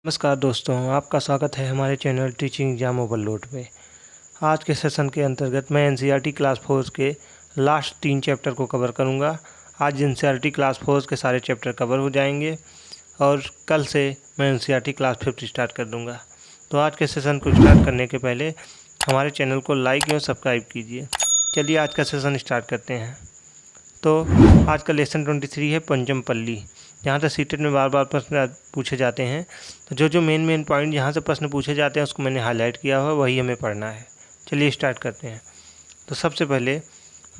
नमस्कार दोस्तों, आपका स्वागत है हमारे चैनल टीचिंग एग्जाम ओवरलोड में। आज के सेशन के अंतर्गत मैं एनसीईआरटी क्लास 4 के लास्ट 3 चैप्टर को कवर करूंगा। आज एनसीईआरटी क्लास 4 के सारे चैप्टर कवर हो जाएंगे और कल से मैं एनसीईआरटी क्लास 5 स्टार्ट कर दूंगा। तो आज के सेशन को स्टार्ट करने के पहले हमारे चैनल को लाइक एवं सब्सक्राइब कीजिए। चलिए आज का सेशन स्टार्ट करते हैं। तो आज का लेसन 23 है पंचमपल्ली। जहाँ तक सीटेट में बार बार प्रश्न पूछे जाते हैं, तो जो मेन पॉइंट जहाँ से प्रश्न पूछे जाते हैं उसको मैंने हाईलाइट किया हुआ, वही हमें पढ़ना है। चलिए स्टार्ट करते हैं। तो सबसे पहले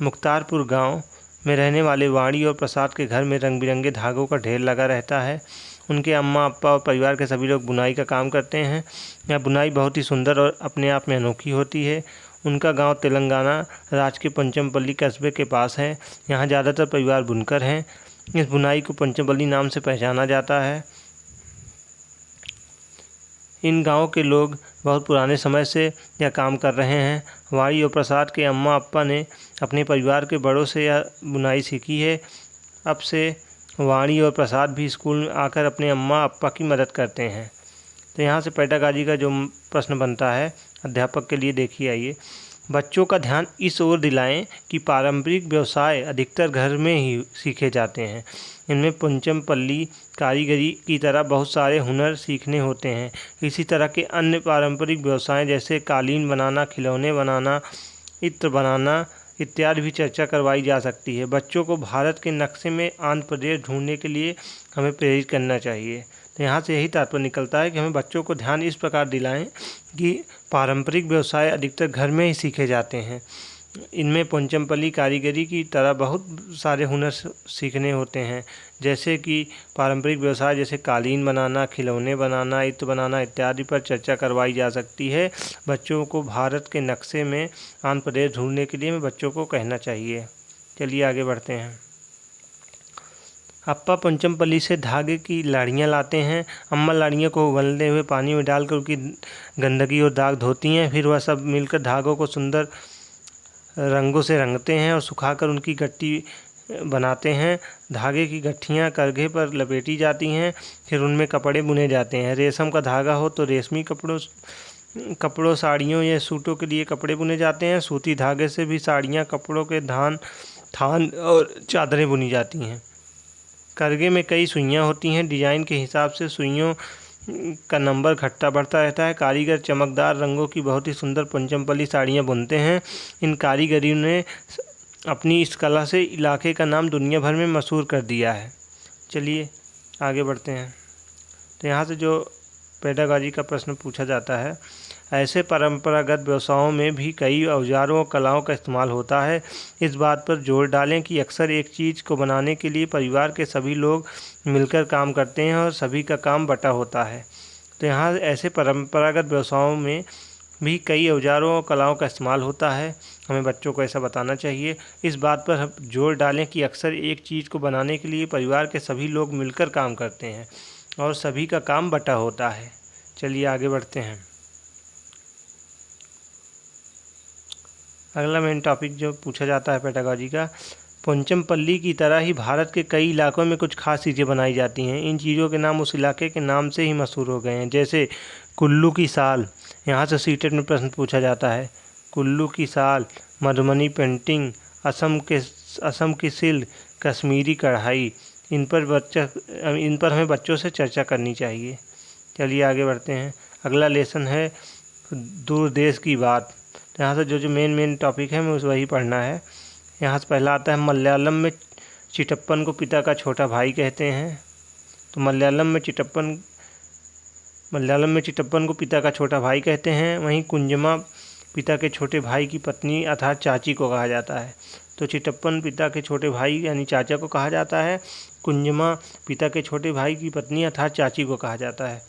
मुख्तारपुर गांव में रहने वाले वाणी और प्रसाद के घर में रंग बिरंगे धागों का ढेर लगा रहता है। उनके अम्मा अप्पा और परिवार के सभी लोग बुनाई का काम करते हैं। यह बुनाई बहुत ही सुंदर और अपने आप में अनोखी होती है। उनका गांव तेलंगाना राज्य के पंचमपल्ली कस्बे के पास है। यहाँ ज़्यादातर परिवार बुनकर हैं। इस बुनाई को पंचमपल्ली नाम से पहचाना जाता है। इन गांव के लोग बहुत पुराने समय से यह काम कर रहे हैं। वाणी और प्रसाद के अम्मा अप्पा ने अपने परिवार के बड़ों से यह बुनाई सीखी है। अब से वाणी और प्रसाद भी स्कूल में आकर अपने अम्मा अप्पा की मदद करते हैं। तो यहाँ से पेडागॉजी का जो प्रश्न बनता है अध्यापक के लिए, देखिए आइए। बच्चों का ध्यान इस ओर दिलाएं कि पारंपरिक व्यवसाय अधिकतर घर में ही सीखे जाते हैं। इनमें पंचमपल्ली कारीगरी की तरह बहुत सारे हुनर सीखने होते हैं। इसी तरह के अन्य पारंपरिक व्यवसाय जैसे कालीन बनाना, खिलौने बनाना, इत्र बनाना इत्यादि भी चर्चा करवाई जा सकती है। बच्चों को भारत के नक्शे में आंध्र प्रदेश ढूंढने के लिए हमें प्रेरित करना चाहिए। तो यहाँ से यही तात्पर्य निकलता है कि हमें बच्चों को ध्यान इस प्रकार दिलाएं कि पारंपरिक व्यवसाय अधिकतर घर में ही सीखे जाते हैं। इनमें पंचमपल्ली कारीगरी की तरह बहुत सारे हुनर सीखने होते हैं, जैसे कि पारंपरिक व्यवसाय जैसे कालीन बनाना, खिलौने बनाना, इत्र बनाना इत्यादि पर चर्चा करवाई जा सकती है। बच्चों को भारत के नक्शे में आंध्र प्रदेश ढूंढने के लिए हमें बच्चों को कहना चाहिए। चलिए आगे बढ़ते हैं। अप्पा पंचमपल्ली से धागे की लाड़ियाँ लाते हैं। अम्मा लाड़ियों को उबलते हुए पानी में डालकर उनकी गंदगी और दाग धोती हैं। फिर वह सब मिलकर धागों को सुंदर रंगों से रंगते हैं और सुखाकर उनकी गट्टी बनाते हैं। धागे की गट्ठियाँ करघे पर लपेटी जाती हैं। फिर उनमें कपड़े बुने जाते हैं। रेशम का धागा हो तो रेशमी कपड़ों साड़ियों या सूटों के लिए कपड़े बुने जाते हैं। सूती धागे से भी साड़ियाँ, कपड़ों के थान और चादरें बुनी जाती हैं। करघे में कई सुइयाँ होती हैं। डिजाइन के हिसाब से सुइयों का नंबर घटता बढ़ता रहता है। कारीगर चमकदार रंगों की बहुत ही सुंदर पंचमपल्ली साड़ियाँ बुनते हैं। इन कारीगरियों ने अपनी इस कला से इलाके का नाम दुनिया भर में मशहूर कर दिया है। चलिए आगे बढ़ते हैं। तो यहाँ से जो पेडागॉजी का प्रश्न पूछा जाता है, ऐसे परंपरागत व्यवसायों में भी कई औजारों और कलाओं का इस्तेमाल होता है। इस बात पर जोर डालें कि अक्सर एक चीज़ को बनाने के लिए परिवार के सभी लोग मिलकर काम करते हैं और सभी का काम बटा होता है। तो यहाँ ऐसे परंपरागत व्यवसायों में भी कई औजारों और कलाओं का इस्तेमाल होता है। हमें बच्चों को ऐसा बताना चाहिए। इस बात पर हम जोर डालें कि अक्सर एक चीज़ को बनाने के लिए परिवार के सभी लोग मिलकर काम करते हैं और सभी का काम बटा होता है। चलिए आगे बढ़ते हैं। अगला मेन टॉपिक जो पूछा जाता है पेडागॉजी का, पंचमपल्ली की तरह ही भारत के कई इलाकों में कुछ खास चीज़ें बनाई जाती हैं। इन चीज़ों के नाम उस इलाके के नाम से ही मशहूर हो गए हैं, जैसे कुल्लू की साल। यहाँ से सीटेट में प्रश्न पूछा जाता है। कुल्लू की साल, मधुबनी पेंटिंग, असम की सिल्क, कश्मीरी कढ़ाई, इन पर हमें बच्चों से चर्चा करनी चाहिए। चलिए आगे बढ़ते हैं। अगला लेसन है दूर देश की बात। तो यहाँ से जो मेन टॉपिक है हमें वही पढ़ना है। यहाँ से पहला आता है मलयालम में चिटप्पन को पिता का छोटा भाई कहते हैं। तो मलयालम में चिटप्पन को पिता का छोटा भाई कहते हैं। वहीं कुंजमा पिता के छोटे भाई की पत्नी अर्थात चाची को कहा जाता है। तो चिटप्पन पिता के छोटे भाई यानी चाचा को कहा जाता है। कुंजमा पिता के छोटे भाई की पत्नी अर्थात चाची को कहा जाता है।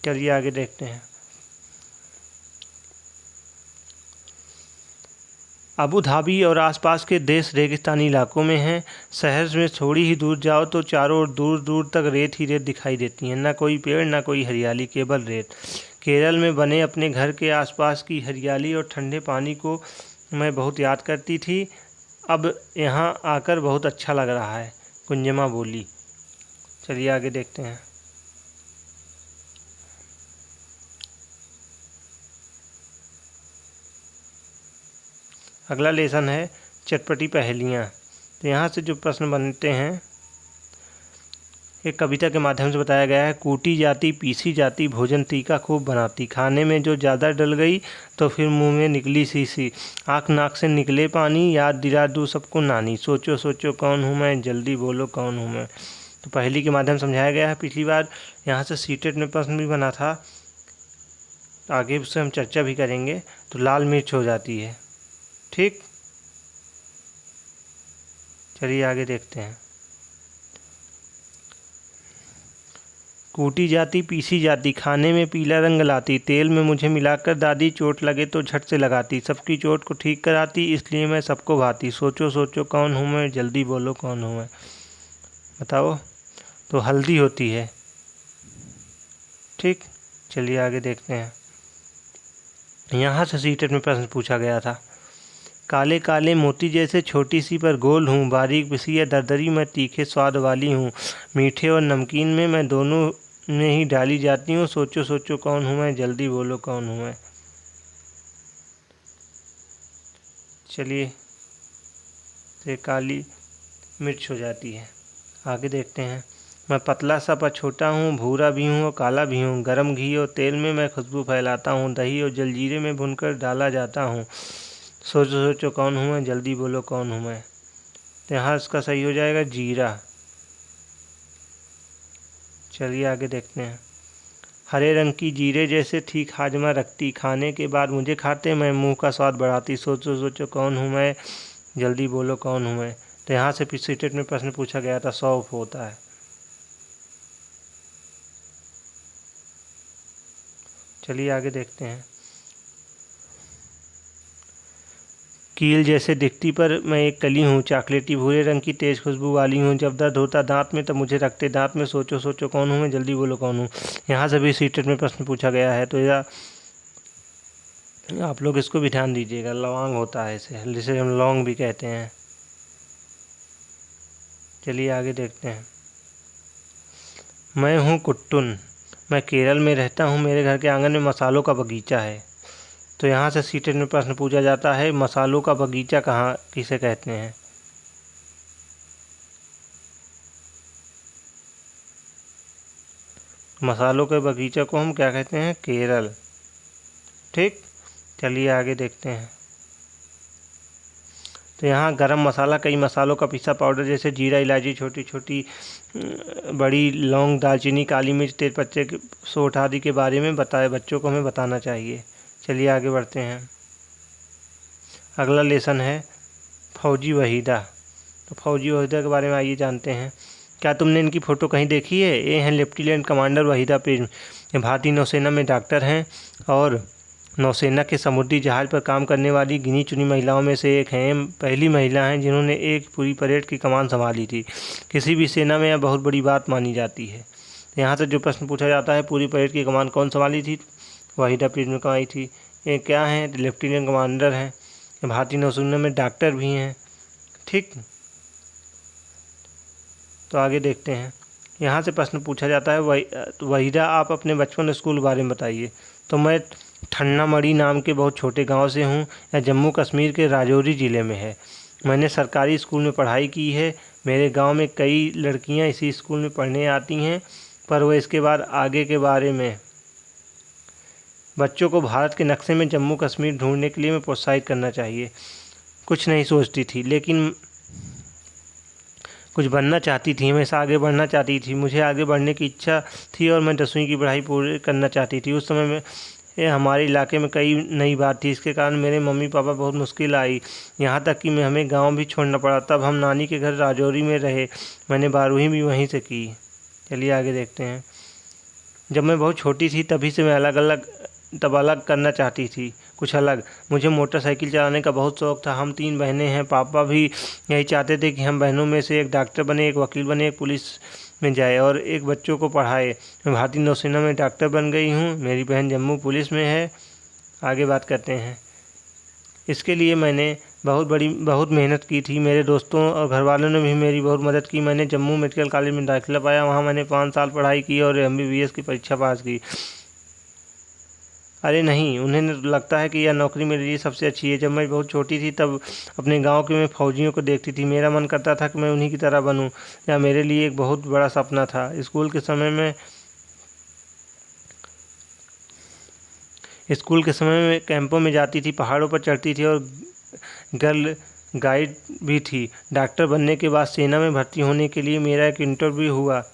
चलिए आगे देखते हैं। अबू धाबी और आसपास के देश रेगिस्तानी इलाकों में हैं। शहर में थोड़ी ही दूर जाओ तो चारों ओर दूर दूर तक रेत ही रेत दिखाई देती हैं। ना कोई पेड़, ना कोई हरियाली, केवल रेत। केरल में बने अपने घर के आसपास की हरियाली और ठंडे पानी को मैं बहुत याद करती थी। अब यहाँ आकर बहुत अच्छा लग रहा है, कुंजमा बोली। चलिए आगे देखते हैं। अगला लेसन है चटपटी पहेलियाँ। तो यहाँ से जो प्रश्न बनते हैं एक कविता के माध्यम से बताया गया है। कूटी जाती पीसी जाती भोजन तीखा खूब बनाती, खाने में जो ज़्यादा डल गई तो फिर मुंह में निकली सी आँख नाक से निकले पानी, याद दिला दूँ सबको नानी, सोचो सोचो कौन हूँ मैं, जल्दी बोलो कौन हूँ मैं। तो पहेली के माध्यम समझाया गया है। पिछली बार यहाँ से सीटेट में प्रश्न भी बना था, आगे उससे हम चर्चा भी करेंगे। तो लाल मिर्च हो जाती है। ठीक, चलिए आगे देखते हैं। कूटी जाती पीसी जाती खाने में पीला रंग लाती, तेल में मुझे मिलाकर दादी, चोट लगे तो झट से लगाती, सबकी चोट को ठीक कराती, इसलिए मैं सबको भाती, सोचो सोचो कौन हूँ मैं, जल्दी बोलो कौन हूँ मैं। बताओ। तो हल्दी होती है। ठीक, चलिए आगे देखते हैं। यहाँ से सीटेट में प्रश्न पूछा गया था। काले काले मोती जैसे छोटी सी पर गोल हूँ, बारीक पिसी या दरदरी मैं तीखे स्वाद वाली हूँ, मीठे और नमकीन में मैं दोनों में ही डाली जाती हूँ, सोचो सोचो कौन हूँ मैं, जल्दी बोलो कौन हूँ मैं। चलिए, ये काली मिर्च हो जाती है। आगे देखते हैं। मैं पतला सा पर छोटा हूँ, भूरा भी हूँ और काला भी हूँ, गरम घी और तेल में मैं खुशबू फैलाता हूँ, दही और जलजीरे में भुनकर डाला जाता हूँ, सोचो सोचो कौन हूँ मैं, जल्दी बोलो कौन हूँ मैं। तो यहाँ इसका सही हो जाएगा जीरा। चलिए आगे देखते हैं। हरे रंग की जीरे जैसे ठीक हाजमा रखती, खाने के बाद मुझे खाते मैं मुंह का स्वाद बढ़ाती, सोचो सोचो कौन हूँ मैं, जल्दी बोलो कौन हूँ मैं। तो यहाँ से सीटेट में प्रश्न पूछा गया था, सौंफ होता है। चलिए आगे देखते हैं। कील जैसे दिखती पर मैं एक कली हूँ, चॉकलेटी भूरे रंग की तेज खुशबू वाली हूँ, जब दर्द होता दांत में तब मुझे रखते दांत में, सोचो सोचो कौन हूँ मैं, जल्दी बोलो कौन हूँ। यहाँ से भी सीटेट में प्रश्न पूछा गया है। तो यह आप लोग इसको भी ध्यान दीजिएगा। लौंग होता है इसे, जिसे हम लौंग भी कहते हैं। चलिए आगे देखते हैं। मैं हूँ कुट्टुन, मैं केरल में रहता हूँ, मेरे घर के आंगन में मसालों का बगीचा है। तो यहाँ से सीटेट में प्रश्न पूछा जाता है, मसालों का बगीचा कहाँ किसे कहते हैं। मसालों के बगीचे को हम क्या कहते हैं, केरल। ठीक, चलिए आगे देखते हैं। तो यहाँ गरम मसाला कई मसालों का पिसा पाउडर जैसे जीरा, इलायची, छोटी छोटी बड़ी लौंग, दालचीनी, काली मिर्च, तेजपत्ते, सौंठ आदि के बारे में बताए बच्चों को हमें बताना चाहिए। चलिए आगे बढ़ते हैं। अगला लेसन है फौजी वहीदा। तो फौजी वहीदा के बारे में आइए जानते हैं। क्या तुमने इनकी फ़ोटो कहीं देखी है? ये हैं लेफ्टिनेंट कमांडर वहीदा प्रिज्म। ये भारतीय नौसेना में डॉक्टर हैं और नौसेना के समुद्री जहाज़ पर काम करने वाली गिनी चुनी महिलाओं में से एक हैं। पहली महिला हैं जिन्होंने एक पूरी परेड की कमान संभाली थी। किसी भी सेना में यह बहुत बड़ी बात मानी जाती है। यहाँ से जो प्रश्न पूछा जाता है, पूरी परेड की कमान कौन संभाली थी? वहीदा प्रिज्म कमाई थी। ये क्या हैं? लेफ्टिनेंट कमांडर हैं। भारतीय नौसेना में डॉक्टर भी हैं। ठीक, तो आगे देखते हैं। यहाँ से प्रश्न पूछा जाता है, वहीदा आप अपने बचपन स्कूल के बारे में बताइए। तो मैं ठन्नामड़ी नाम के बहुत छोटे गांव से हूँ, यह जम्मू कश्मीर के राजौरी ज़िले में है। मैंने सरकारी स्कूल में पढ़ाई की है। मेरे गांव में कई लड़कियां इसी स्कूल में पढ़ने आती हैं, पर वह इसके बाद आगे के बारे में बच्चों को भारत के नक्शे में जम्मू कश्मीर ढूंढने के लिए मैं प्रोत्साहित करना चाहिए। कुछ नहीं सोचती थी, लेकिन कुछ बनना चाहती थी, हमेशा आगे बढ़ना चाहती थी। मुझे आगे बढ़ने की इच्छा थी और मैं 10वीं की पढ़ाई पूरी करना चाहती थी। उस समय में ये हमारे इलाके में कई नई बात थी, इसके कारण मेरे मम्मी पापा बहुत मुश्किल आई, यहाँ तक कि हमें गांव भी छोड़ना पड़ा। तब हम नानी के घर राजौरी में रहे। मैंने 12वीं भी वहीं से की। चलिए आगे देखते हैं। जब मैं बहुत छोटी थी तभी से मैं अलग करना चाहती थी, कुछ अलग। मुझे मोटरसाइकिल चलाने का बहुत शौक़ था। हम 3 बहनें हैं। पापा भी यही चाहते थे कि हम बहनों में से एक डॉक्टर बने, एक वकील बने, एक पुलिस में जाए और एक बच्चों को पढ़ाए। मैं भारतीय नौसेना में डॉक्टर बन गई हूँ। मेरी बहन जम्मू पुलिस में है। आगे बात करते हैं। इसके लिए मैंने बहुत मेहनत की थी। मेरे दोस्तों और घर वालों ने भी मेरी बहुत मदद की। मैंने जम्मू मेडिकल कॉलेज में दाखिला पाया। वहाँ मैंने 5 साल पढ़ाई की और MBBS की परीक्षा पास की। अरे नहीं, उन्हें लगता है कि यह नौकरी मेरे लिए सबसे अच्छी है। जब मैं बहुत छोटी थी तब अपने गांव के में फ़ौजियों को देखती थी। मेरा मन करता था कि मैं उन्हीं की तरह बनूं। यह मेरे लिए एक बहुत बड़ा सपना था। स्कूल के समय में कैंपों में जाती थी, पहाड़ों पर चढ़ती थी और गर्ल गाइड भी थी। डॉक्टर बनने के बाद सेना में भर्ती होने के लिए मेरा एक इंटरव्यू हुआ।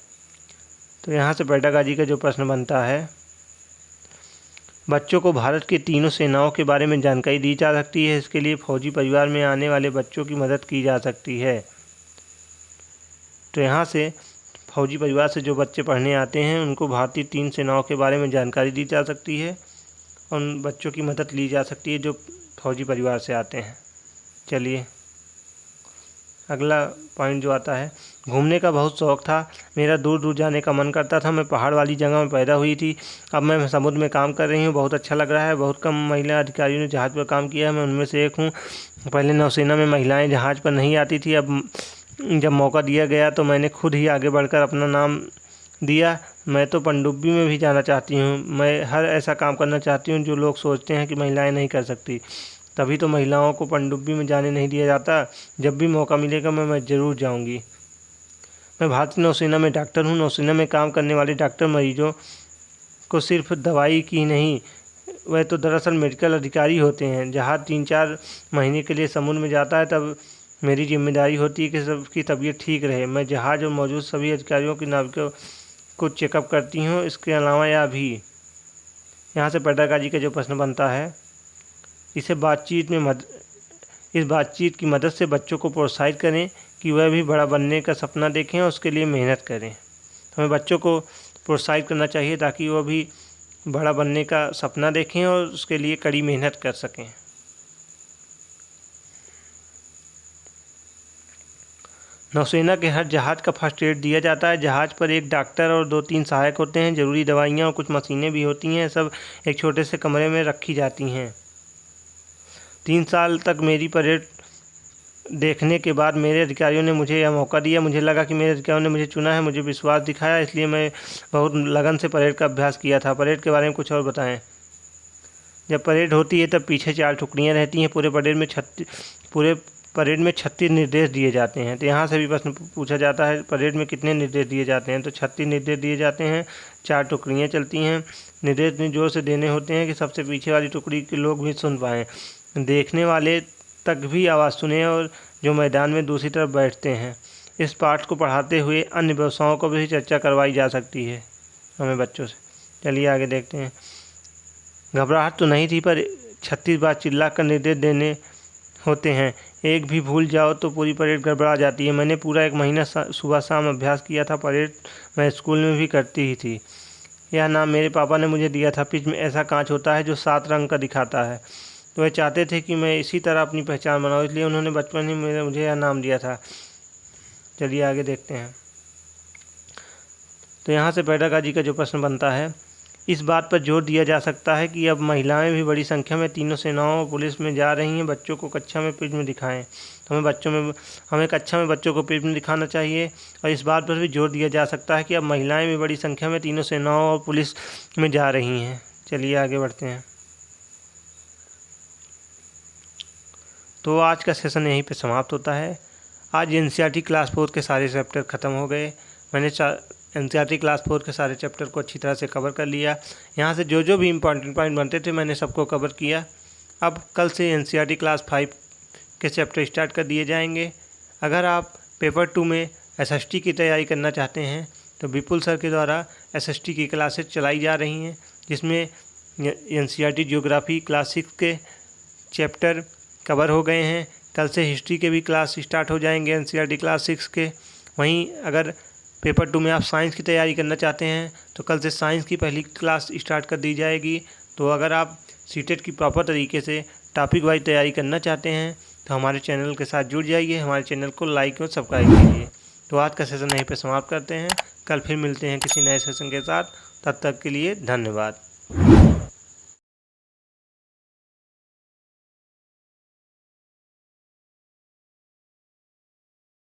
तो यहाँ से पेडागाजी का जो प्रश्न बनता है, बच्चों को भारत की तीनों सेनाओं के बारे में जानकारी दी जा सकती है। इसके लिए फौजी परिवार में आने वाले बच्चों की मदद की जा सकती है। तो यहाँ से फौजी परिवार से जो बच्चे पढ़ने आते हैं उनको भारतीय 3 सेनाओं के बारे में जानकारी दी जा सकती है और उन बच्चों की मदद ली जा सकती है जो फौजी परिवार से आते हैं। चलिए अगला पॉइंट जो आता है, घूमने का बहुत शौक़ था। मेरा दूर दूर जाने का मन करता था। मैं पहाड़ वाली जगह में पैदा हुई थी। अब मैं समुद्र में काम कर रही हूँ, बहुत अच्छा लग रहा है। बहुत कम महिला अधिकारियों ने जहाज़ पर काम किया है, मैं उनमें से एक हूँ। पहले नौसेना में महिलाएं जहाज़ पर नहीं आती थी। अब जब मौका दिया गया तो मैंने खुद ही आगे बढ़कर अपना नाम दिया। मैं तो पनडुब्बी में भी जाना चाहती हूँ। मैं हर ऐसा काम करना चाहती हूँ जो लोग सोचते हैं कि महिलाएं नहीं कर सकती। तभी तो महिलाओं को पनडुब्बी में जाने नहीं दिया जाता। जब भी मौका मिलेगा मैं ज़रूर जाऊंगी। मैं भारतीय नौसेना में डॉक्टर हूँ। नौसेना में काम करने वाले डॉक्टर मरीजों को सिर्फ दवाई की नहीं, वह तो दरअसल मेडिकल अधिकारी होते हैं। जहाज़ 3-4 महीने के लिए समुद्र में जाता है तब मेरी जिम्मेदारी होती है कि सबकी तबीयत ठीक रहे। मैं जहाज़ में मौजूद सभी अधिकारियों की नाविकों को चेकअप करती हूँ। इसके अलावा यह भी, यहाँ से पेडागाजी का जो प्रश्न बनता है, इस बातचीत की मदद से बच्चों को प्रोत्साहित करें कि वह भी बड़ा बनने का सपना देखें और उसके लिए मेहनत करें। हमें बच्चों को प्रोत्साहित करना चाहिए ताकि वह भी बड़ा बनने का सपना देखें और उसके लिए कड़ी मेहनत कर सकें। नौसेना के हर जहाज़ का फर्स्ट एड दिया जाता है। जहाज़ पर एक डॉक्टर और 2-3 सहायक होते हैं। ज़रूरी दवाइयाँ और कुछ मशीनें भी होती हैं। सब एक छोटे से कमरे में रखी जाती हैं। 3 साल तक मेरी परेड देखने के बाद मेरे अधिकारियों ने मुझे यह मौका दिया। मुझे लगा कि मेरे अधिकारियों ने मुझे चुना है, मुझे विश्वास दिखाया, इसलिए मैं बहुत लगन से परेड का अभ्यास किया था। परेड के बारे में कुछ और बताएं। जब परेड होती है तब पीछे 4 टुकड़ियाँ रहती हैं। पूरे परेड में 36 निर्देश दिए जाते हैं। तो यहाँ से भी प्रश्न पूछा जाता है, परेड में कितने निर्देश दिए जाते हैं? तो 36 निर्देश दिए जाते हैं। 4 टुकड़ियाँ चलती हैं। निर्देश इतनी ज़ोर से देने होते हैं कि सबसे पीछे वाली टुकड़ी के लोग भी सुन पाएँ, देखने वाले तक भी आवाज़ सुने और जो मैदान में दूसरी तरफ बैठते हैं। इस पाठ को पढ़ाते हुए अन्य व्यवसायों को भी चर्चा करवाई जा सकती है हमें बच्चों से। चलिए आगे देखते हैं। घबराहट तो नहीं थी, पर 36 बार चिल्ला कर निर्देश देने होते हैं। एक भी भूल जाओ तो पूरी परेड गड़बड़ा जाती है। मैंने पूरा 1 महीना सुबह शाम अभ्यास किया था। परेड मैं स्कूल में भी करती ही थी। यह नाम मेरे पापा ने मुझे दिया था। पिच में ऐसा कांच होता है जो 7 रंग का दिखाता है। तो वह चाहते थे कि मैं इसी तरह अपनी पहचान बनाऊं, इसलिए उन्होंने बचपन में मुझे यह नाम दिया था। चलिए आगे देखते हैं। तो यहाँ से पेडागाजी का जो प्रश्न बनता है, इस बात पर जोर दिया जा सकता है कि अब महिलाएं भी बड़ी संख्या में तीनों सेनाओं और पुलिस में जा रही हैं। बच्चों को कक्षा में प्रिज्म दिखाएं। तो हमें कक्षा में बच्चों को प्रिज्म दिखाना चाहिए। और इस बात पर भी जोर दिया जा सकता है कि अब महिलाएं भी बड़ी संख्या में तीनों सेनाओं और पुलिस में जा रही हैं। चलिए आगे बढ़ते हैं। तो आज का सेशन यहीं पे समाप्त होता है। आज NCERT क्लास 4 के सारे चैप्टर ख़त्म हो गए। मैंने NCERT क्लास 4 के सारे चैप्टर को अच्छी तरह से कवर कर लिया। यहाँ से जो भी इम्पॉर्टेंट पॉइंट बनते थे मैंने सबको कवर किया। अब कल से NCERT क्लास 5 के चैप्टर स्टार्ट कर दिए जाएंगे। अगर आप पेपर 2 में SST की तैयारी करना चाहते हैं तो विपुल सर के द्वारा SST की क्लासेस चलाई जा रही हैं, जिसमें NCERT ज्योग्राफी क्लास 6 के चैप्टर कवर हो गए हैं। कल से हिस्ट्री के भी क्लास स्टार्ट हो जाएंगे NCERT क्लास 6 के। वहीं अगर पेपर 2 में आप साइंस की तैयारी करना चाहते हैं तो कल से साइंस की पहली क्लास स्टार्ट कर दी जाएगी। तो अगर आप सीटेट की प्रॉपर तरीके से टॉपिक वाइज तैयारी करना चाहते हैं तो हमारे चैनल के साथ जुड़ जाइए। हमारे चैनल को लाइक और सब्सक्राइब कीजिए। तो आज का सेशन यहीं पे समाप्त करते हैं। कल फिर मिलते हैं किसी नए सेशन के साथ। तब तक के लिए धन्यवाद।